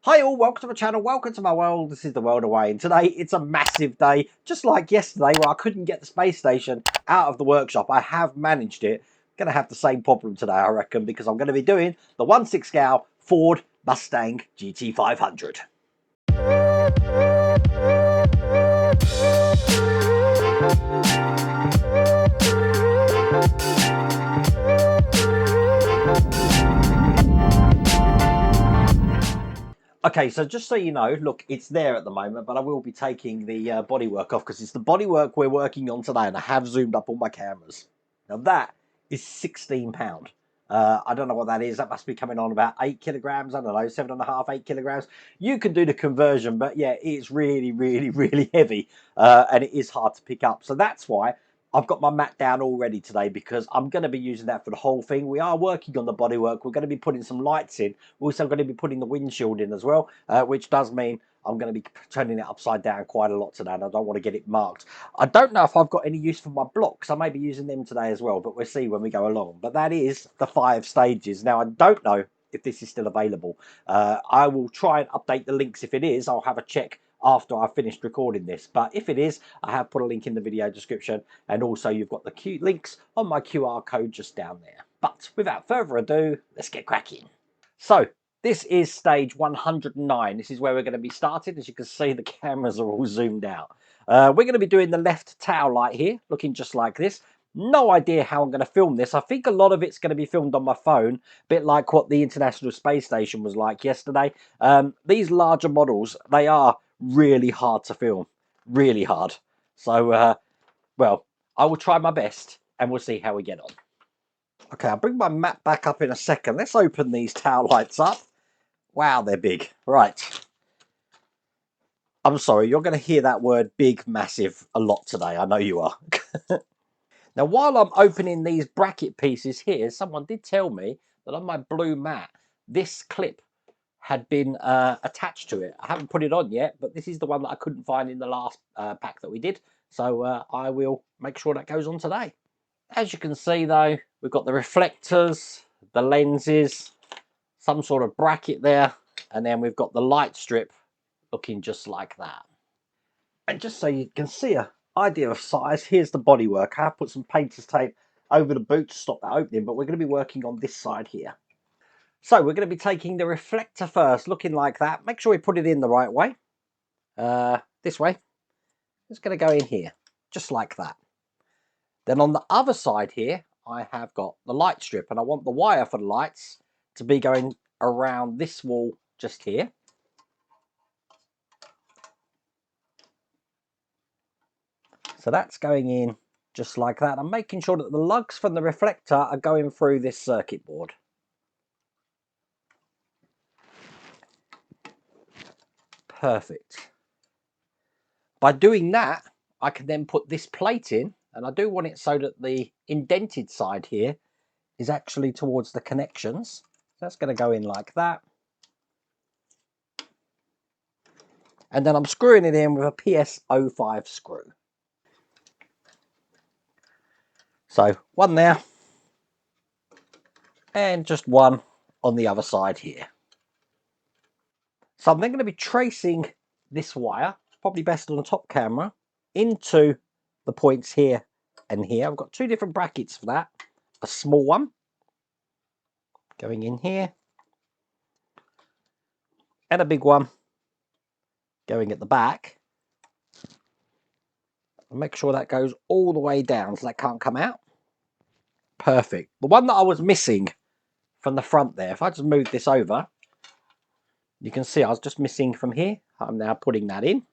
Hi all, welcome to my channel, welcome to my world. This is the World of Wayne. Today it's a massive day, just like yesterday where I couldn't get the space station out of the workshop. I have managed it. Gonna have the same problem today, I reckon, because I'm going to be doing the 1/6 scale Ford Mustang GT500. Okay, so just so you know, look, it's there at the moment, but I will be taking the bodywork off because it's the bodywork we're working on today, and I have zoomed up all my cameras. Now that is £16. I don't know what that is. That must be coming on about 8 kilograms. I don't know, 7.5, 8 kilograms. You can do the conversion, but yeah, it's really, really, really heavy, and it is hard to pick up. So that's why I've got my mat down already today, because I'm going to be using that for the whole thing. We are working on the bodywork. We're going to be putting some lights in. We're also going to be putting the windshield in as well, which does mean I'm going to be turning it upside down quite a lot today, and I don't want to get it marked. I don't know if I've got any use for my blocks. I may be using them today as well, but we'll see when we go along. But that is the 5 stages. Now, I don't know if this is still available. I will try and update the links. If it is, I'll have a check after I've finished recording this. But if it is, I have put a link in the video description, and also you've got the links on my QR code just down there. But without further ado, let's get cracking. So this is stage 109. This is where we're going to be starting. As you can see, the cameras are all zoomed out. We're going to be doing the left tail light here, looking just like this. No idea how I'm going to film this. I think a lot of it's going to be filmed on my phone, a bit like what the International Space Station was like yesterday. These larger models, they are really hard to film, really hard. So, well, I will try my best, and we'll see how we get on. Okay, I'll bring my map back up in a second. Let's open these tail lights up. Wow, they're big. Right. I'm sorry, you're going to hear that word big, massive a lot today. I know you are. Now, while I'm opening these bracket pieces here, someone did tell me that on my blue mat, this clip had been attached to it. I haven't put it on yet, but this is the one that I couldn't find in the last pack that we did. So I will make sure that goes on today. As you can see, though, we've got the reflectors, the lenses, some sort of bracket there, and then we've got the light strip looking just like that. And just so you can see an idea of size, here's the bodywork. I have put some painter's tape over the boot to stop that opening, but we're going to be working on this side here. So we're going to be taking the reflector first, looking like that. Make sure we put it in the right way. This way. It's going to go in here, just like that. Then on the other side here, I have got the light strip, and I want the wire for the lights to be going around this wall just here. So that's going in just like that. I'm making sure that the lugs from the reflector are going through this circuit board. Perfect. By doing that, I can then put this plate in, and I do want it so that the indented side here is actually towards the connections. So that's going to go in like that. And then I'm screwing it in with a PS05 screw. So one there, and just one on the other side here. So I'm then going to be tracing this wire, probably best on the top camera, into the points here and here. I've got 2 different brackets for that. A small one going in here, and a big one going at the back. And make sure that goes all the way down so that can't come out. Perfect. The one that I was missing from the front there, if I just move this over, you can see I was just missing from here. I'm now putting that in.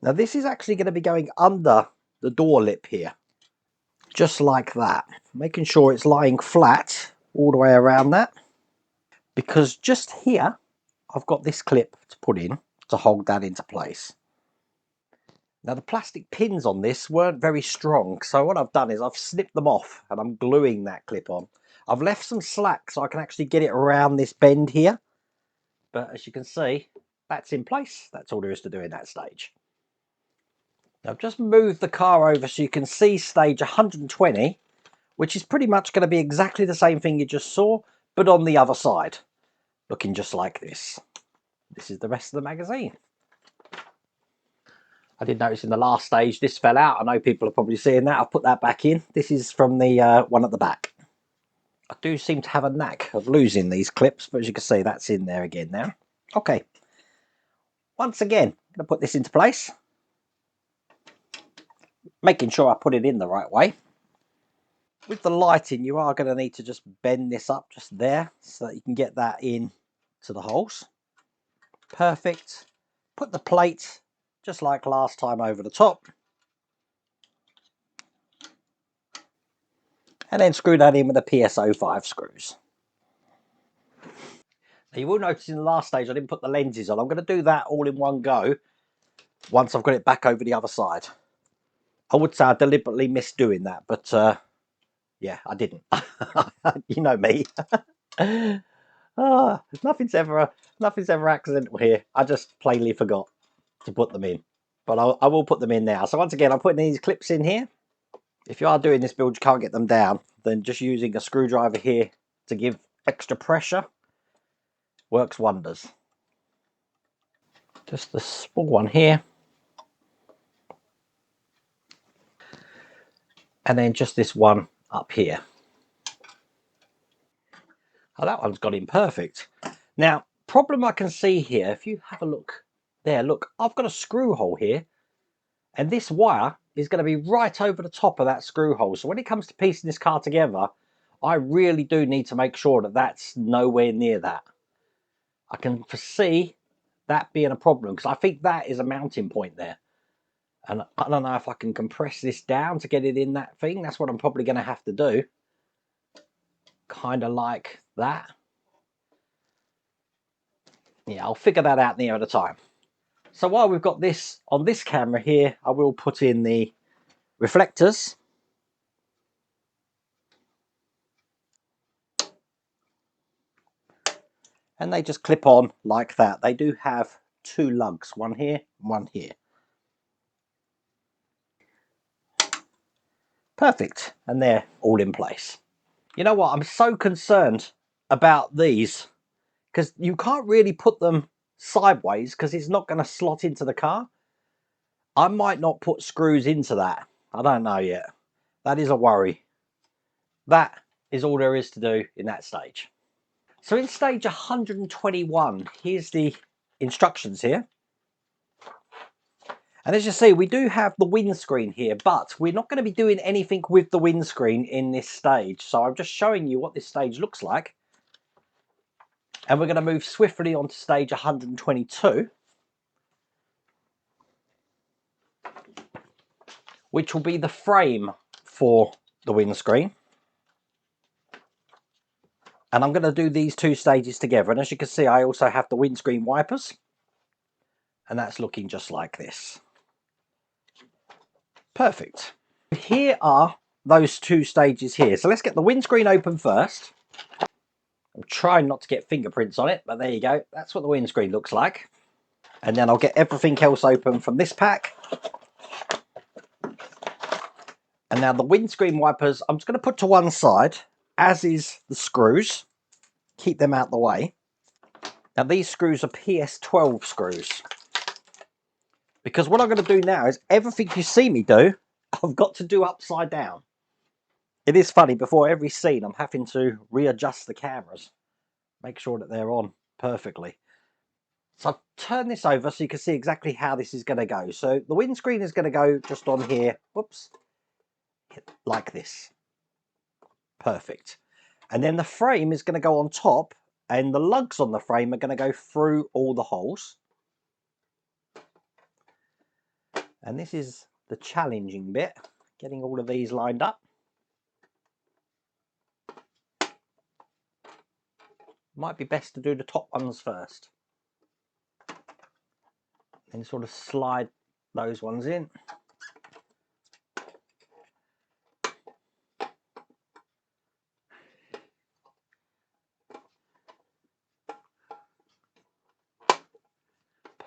Now this is actually going to be going under the door lip here, just like that, making sure it's lying flat all the way around that, because just here I've got this clip to put in to hold that into place. Now the plastic pins on this weren't very strong, so what I've done is I've snipped them off and I'm gluing that clip on. I've left some slack so I can actually get it around this bend here, but as you can see, that's in place. That's all there is to do in that stage. Now I've just moved the car over so you can see stage 120, which is pretty much going to be exactly the same thing you just saw, but on the other side, looking just like this. This is the rest of the magazine. I did notice in the last stage this fell out. I know people are probably seeing that. I'll put that back in. This is from the one at the back. I do seem to have a knack of losing these clips, but as you can see, that's in there again now. Okay. Once again, I'm going to put this into place. Making sure I put it in the right way. With the lighting, you are going to need to just bend this up just there so that you can get that in to the holes. Perfect. Put the plate, just like last time, over the top. And then screw that in with the PSO5 screws. Now you will notice in the last stage I didn't put the lenses on. I'm going to do that all in one go once I've got it back over the other side. I would say I deliberately missed doing that, but yeah, I didn't. You know me. Nothing's ever accidental here. I just plainly forgot to put them in, but I will put them in now. So once again, I'm putting these clips in here. If you are doing this build, you can't get them down, then just using a screwdriver here to give extra pressure works wonders. Just the small one here, and then just this one up here. Oh, that one's got in perfect. Now, problem I can see here, if you have a look there, look, I've got a screw hole here, and this wire is going to be right over the top of that screw hole. So when it comes to piecing this car together, I really do need to make sure that that's nowhere near that. I can foresee that being a problem because I think that is a mounting point there. And I don't know if I can compress this down to get it in that thing. That's what I'm probably going to have to do. Kind of like that. Yeah, I'll figure that out near at a time. So while we've got this on this camera here, I will put in the reflectors. And they just clip on like that. They do have two lugs, one here, one here. Perfect. And they're all in place. You know what? I'm so concerned about these because you can't really put them sideways because it's not going to slot into the car. I might not put screws into that. I don't know yet. That is a worry. That is all there is to do in that stage. So in stage 121, here's the instructions here. And as you see, we do have the windscreen here, but we're not going to be doing anything with the windscreen in this stage. So I'm just showing you what this stage looks like. And we're going to move swiftly on to stage 122, which will be the frame for the windscreen. And I'm going to do these two stages together. And as you can see, I also have the windscreen wipers. And that's looking just like this. Perfect. Here are those two stages here. So let's get the windscreen open first. I'm trying not to get fingerprints on it, but there you go. That's what the windscreen looks like. And then I'll get everything else open from this pack. And now the windscreen wipers, I'm just going to put to one side, as is the screws. Keep them out the way. Now these screws are PS12 screws. Because what I'm going to do now is everything you see me do, I've got to do upside down. It is funny, before every scene I'm having to readjust the cameras. Make sure that they're on perfectly. So I'll turn this over so you can see exactly how this is going to go. So the windscreen is going to go just on here. Whoops. Like this. Perfect. And then the frame is going to go on top, and the lugs on the frame are going to go through all the holes. And this is the challenging bit, getting all of these lined up. Might be best to do the top ones first. And sort of slide those ones in.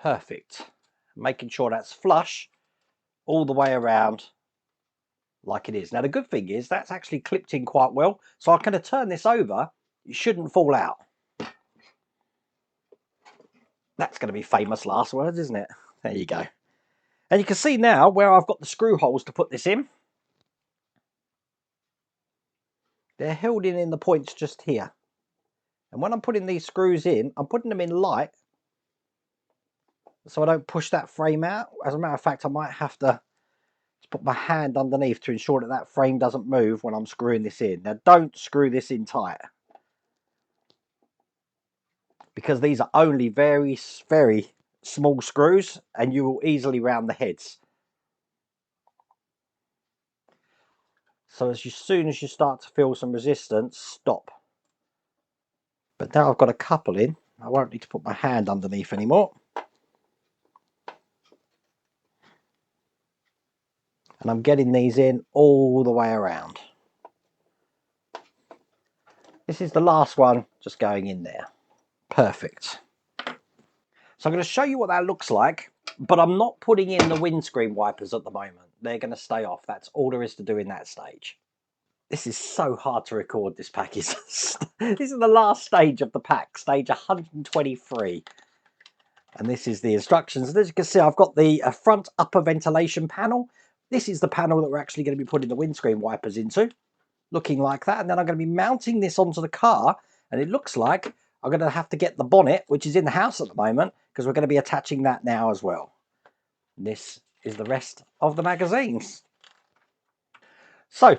Perfect. Making sure that's flush all the way around like it is. Now the good thing is that's actually clipped in quite well, so I'm going to turn this over. It shouldn't fall out. That's going to be famous last words, isn't it? There you go. And you can see now where I've got the screw holes to put this in. They're held in the points just here. And when I'm putting these screws in, I'm putting them in light so I don't push that frame out. As a matter of fact, I might have to put my hand underneath to ensure that that frame doesn't move when I'm screwing this in. Now don't screw this in tight, because these are only very, very small screws and you will easily round the heads. So as soon as you start to feel some resistance, stop. But now I've got a couple in, I won't need to put my hand underneath anymore. And I'm getting these in all the way around. This is the last one just going in there. Perfect. So I'm going to show you what that looks like, but I'm not putting in the windscreen wipers at the moment. They're going to stay off. That's all there is to do in that stage. This is so hard to record, this pack is. This is the last stage of the pack, stage 123. And this is the instructions. And as you can see, I've got the front upper ventilation panel. This is the panel that we're actually going to be putting the windscreen wipers into, looking like that. And then I'm going to be mounting this onto the car, and it looks like I'm going to have to get the bonnet, which is in the house at the moment, because we're going to be attaching that now as well. And this is the rest of the magazines. So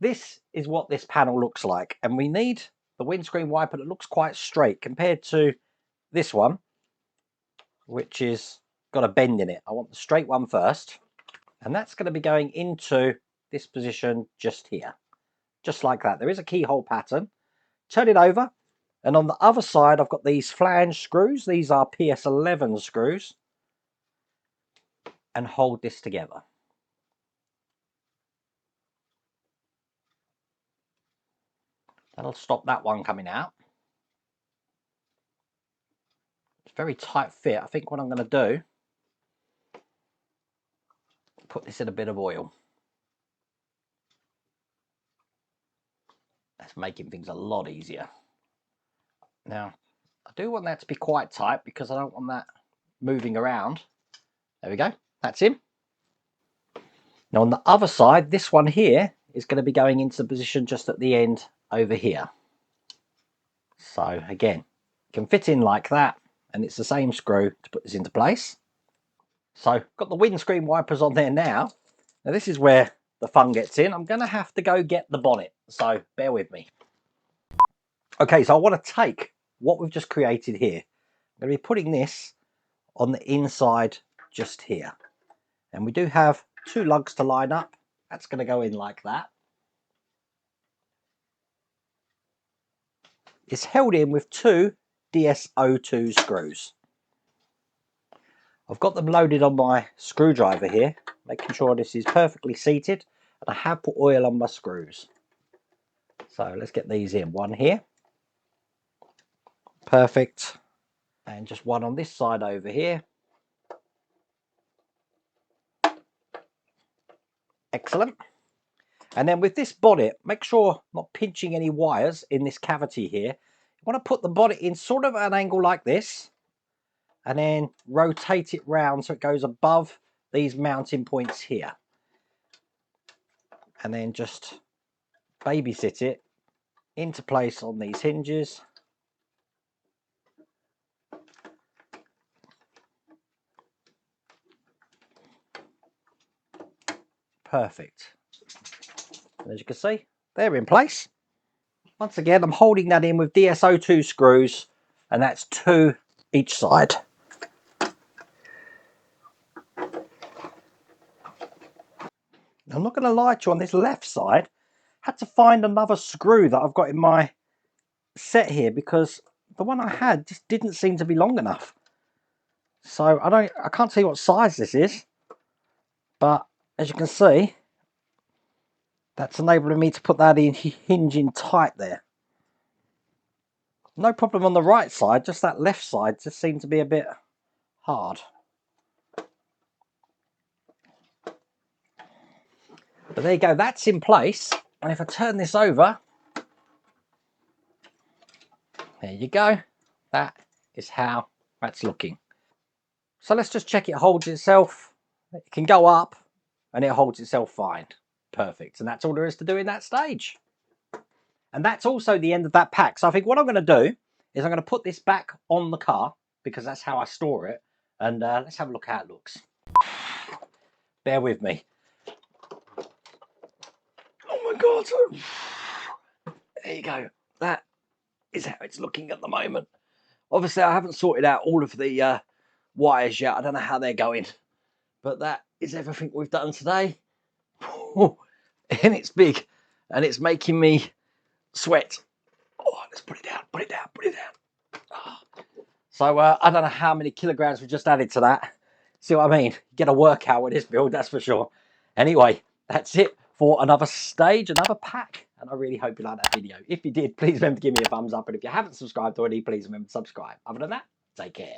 this is what this panel looks like, and we need the windscreen wiper that looks quite straight compared to this one, which is got a bend in it. I want the straight one first, and that's going to be going into this position just here, just like that. There is a keyhole pattern. Turn it over, and on the other side I've got these flange screws. These are PS11 screws, and hold this together. That'll stop that one coming out. It's very tight fit. I think what I'm going to do, put this in a bit of oil. That's making things a lot easier. Now, I do want that to be quite tight because I don't want that moving around. There we go. That's in. Now on the other side, this one here is going to be going into the position just at the end over here. So again, it can fit in like that, and it's the same screw to put this into place. So got the windscreen wipers on there now. Now this is where the fun gets in. I'm going to have to go get the bonnet, so bear with me. Okay, so I want to take what we've just created here. I'm going to be putting this on the inside just here. And we do have two lugs to line up. That's going to go in like that. It's held in with two DS02 screws. I've got them loaded on my screwdriver here, making sure this is perfectly seated, and I have put oil on my screws. So let's get these in. One here. Perfect. And just one on this side over here. Excellent. And then with this bonnet, make sure not pinching any wires in this cavity here. You want to put the bonnet in sort of an angle like this, and then rotate it round so it goes above these mounting points here. And then just babysit it into place on these hinges. Perfect. And as you can see, they're in place. Once again, I'm holding that in with DS02 screws, and that's two each side. I'm not going to lie to you, on this left side, had to find another screw that I've got in my set here because the one I had just didn't seem to be long enough. So I can't see what size this is, but as you can see, that's enabling me to put that in hinging tight there. No problem on the right side, just that left side just seemed to be a bit hard. But there you go, that's in place. And if I turn this over, there you go. That is how that's looking. So let's just check it holds itself. It can go up and it holds itself fine. Perfect. And that's all there is to do in that stage. And that's also the end of that pack. So I think what I'm going to do is I'm going to put this back on the car because that's how I store it. And let's have a look how it looks. Bear with me. Oh my God. There you go. That is how it's looking at the moment. Obviously, I haven't sorted out all of the wires yet. I don't know how they're going. But that is everything we've done today. And it's big. And it's making me sweat. Oh, let's put it down, put it down, put it down. Oh. So I don't know how many kilograms we just added to that. See what I mean? Get a workout with this build, that's for sure. Anyway, that's it for another stage, another pack. And I really hope you liked that video. If you did, please remember to give me a thumbs up. And if you haven't subscribed already, please remember to subscribe. Other than that, take care.